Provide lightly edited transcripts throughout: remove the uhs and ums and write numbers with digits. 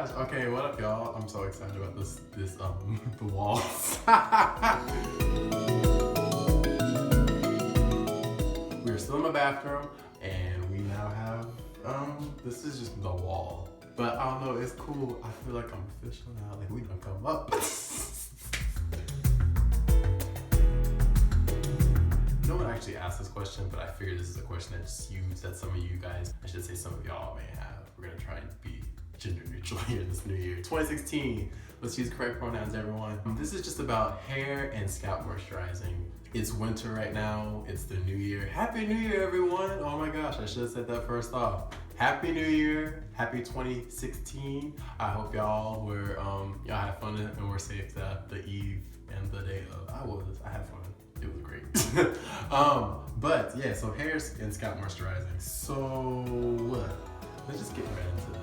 gosh. Okay, what up, y'all? I'm so excited about this the walls. We're still in my bathroom, and we now have this is just the wall. But I don't know, it's cool. I feel like I'm official now. Like we done come up. No one actually asked this question, but I figured this is a question that some of you guys, I should say some of y'all may have. We're gonna try and be gender neutral here this new year. 2016, let's use correct pronouns, everyone. This is just about hair and scalp moisturizing. It's winter right now, it's the new year. Happy New Year, everyone. Oh my gosh, I should have said that first off. Happy New Year, happy 2016. I hope y'all were, y'all had fun and were safe the eve and the day of. I had fun. It was great. But yeah, so hair and scalp moisturizing. So let's just get right into this.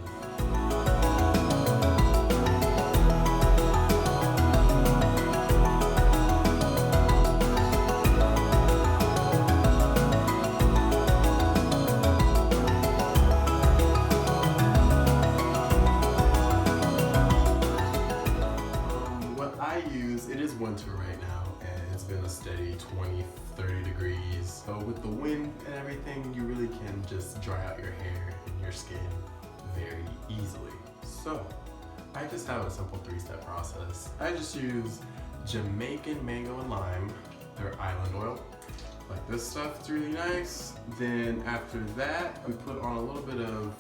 What I use, it is winter right now, and it's been a steady 20-30 degrees. So with the wind and everything, you really can just dry out your hair and your skin very easily. So I just have a simple 3-step process. I just use Jamaican mango and lime, their island oil. Like this stuff, it's really nice. Then after that, we put on a little bit of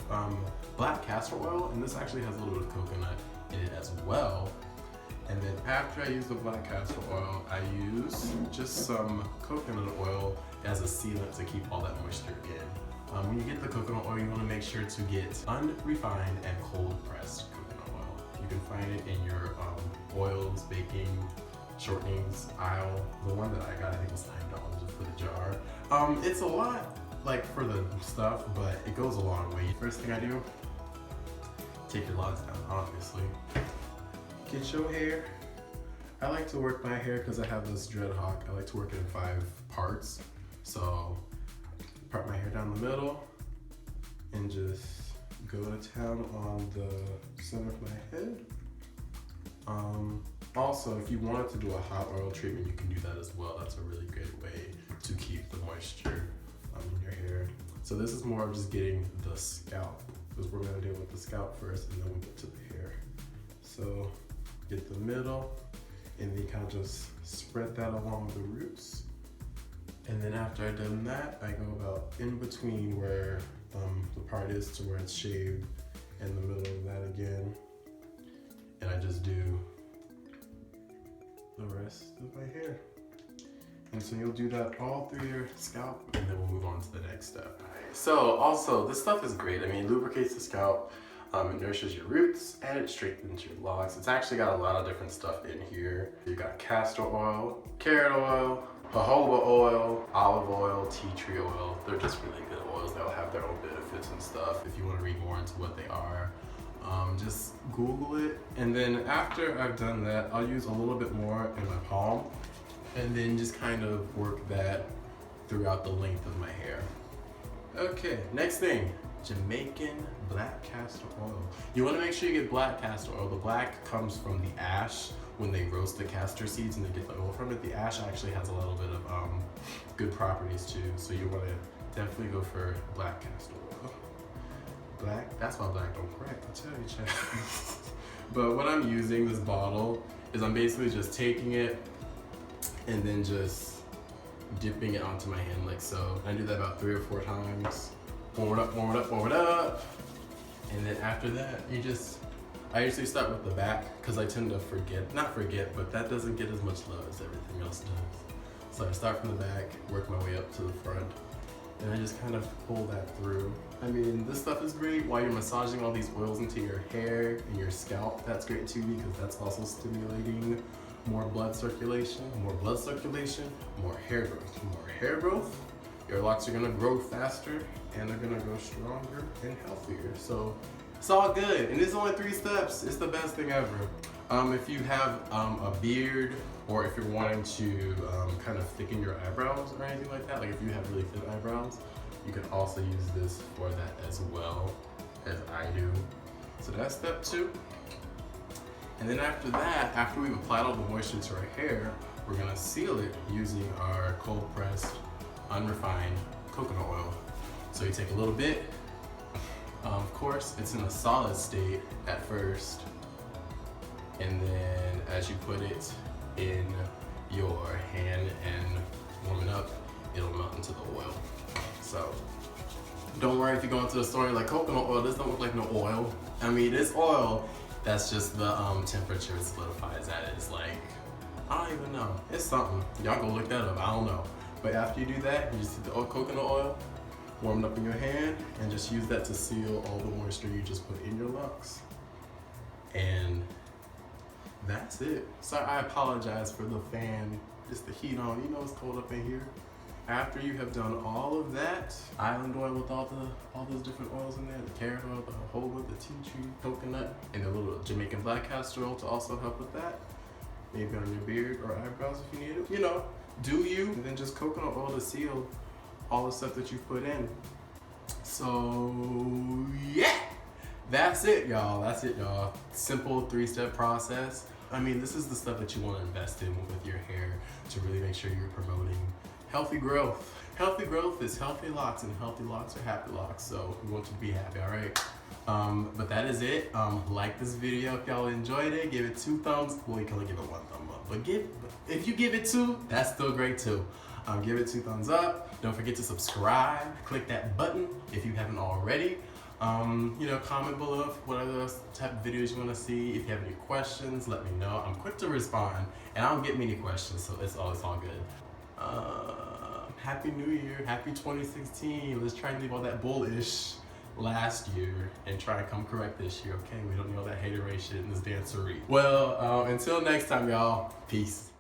black castor oil, and this actually has a little bit of coconut in it as well. And then after I use the black castor oil, I use just some coconut oil as a sealant to keep all that moisture in. When you get the coconut oil, you want to make sure to get unrefined and cold pressed coconut oil. You can find it in your oils, baking, shortenings aisle. The one that I got, I think was $9 for the jar. It's a lot like for the stuff, but it goes a long way. First thing I do, take your locks down, obviously. Get your hair. I like to work my hair because I have this dreadlock. I like to work it in 5 parts. So part my hair down the middle and just go to town on the center of my head. Also, if you wanted to do a hot oil treatment, you can do that as well. That's a really great way to keep the moisture in your hair. So this is more of just getting the scalp, because we're gonna deal with the scalp first and then we'll get to the hair. So get the middle, and then kind of just spread that along the roots. And then after I've done that, I go about in between where the part is to where it's shaved, in the middle of that again. And I just do the rest of my hair. And so you'll do that all through your scalp, and then we'll move on to the next step. So also, this stuff is great. I mean, it lubricates the scalp. It nourishes your roots and it strengthens your locks. It's actually got a lot of different stuff in here. You got castor oil, carrot oil, jojoba oil, olive oil, tea tree oil. They're just really good oils. They'll have their own benefits and stuff. If you want to read more into what they are, just Google it. And then after I've done that, I'll use a little bit more in my palm and then just kind of work that throughout the length of my hair. Okay, next thing. Jamaican black castor oil. You want to make sure you get black castor oil. The black comes from the ash when they roast the castor seeds and they get the oil from it. The ash actually has a little bit of good properties too, so you want to definitely go for black castor oil. Black, that's why black don't crack, I tell you, Chad. But what I'm using, this bottle, is I'm basically just taking it and then just dipping it onto my hand like so. I do that about 3 or 4 times. Warm it up, warm it up, warm it up. And then after that, I usually start with the back because I tend to not forget, but that doesn't get as much love as everything else does. So I start from the back, work my way up to the front, and I just kind of pull that through. I mean, this stuff is great while you're massaging all these oils into your hair and your scalp. That's great too because that's also stimulating more blood circulation, more hair growth. More hair growth, your locks are gonna grow faster and they're gonna grow stronger and healthier. So it's all good, and it's only 3 steps. It's the best thing ever. If you have a beard, or if you're wanting to kind of thicken your eyebrows or anything like that, like if you have really thin eyebrows, you can also use this for that as well, as I do. So that's step 2. And then after that, after we've applied all the moisture to our hair, we're gonna seal it using our cold pressed, unrefined coconut oil. So you take a little bit, of course, it's in a solid state at first. And then as you put it in your hand and warm it up, it'll melt into the oil. So don't worry if you go into the store and you're like, coconut oil, this don't look like no oil. I mean, it's oil. That's just the temperature it solidifies at. It's like, I don't even know. It's something. Y'all go look that up. I don't know. But after you do that, you just take the coconut oil, warm it up in your hand, and just use that to seal all the moisture you just put in your locs. And that's it. So I apologize for the fan. It's the heat on. You know it's cold up in here. After you have done all of that, island oil with all those different oils in there, the carrot oil, the jojoba, the tea tree, coconut, and a little Jamaican black castor oil to also help with that. Maybe on your beard or eyebrows if you need it. You know, do you, and then just coconut oil to seal all the stuff that you put in. So yeah, that's it, y'all. That's it, y'all. Simple 3-step process. I mean, this is the stuff that you want to invest in with your hair to really make sure you're promoting healthy growth. Healthy growth is healthy locks, and healthy locks are happy locks. So we want you to be happy, all right? But that is it. Like this video if y'all enjoyed it. Give it 2 thumbs. Well, you can only give it 1 thumb up, but if you give it 2, that's still great too. Give it 2 thumbs up. Don't forget to subscribe. Click that button if you haven't already. You know, comment below what other type of videos you want to see. If you have any questions, let me know. I'm quick to respond, and I don't get many questions, so it's all good. Happy New Year, happy 2016. Let's try and leave all that bullish last year and try and come correct this year, okay? We don't need all that haterade shit in this dancery. Well, until next time, y'all, peace.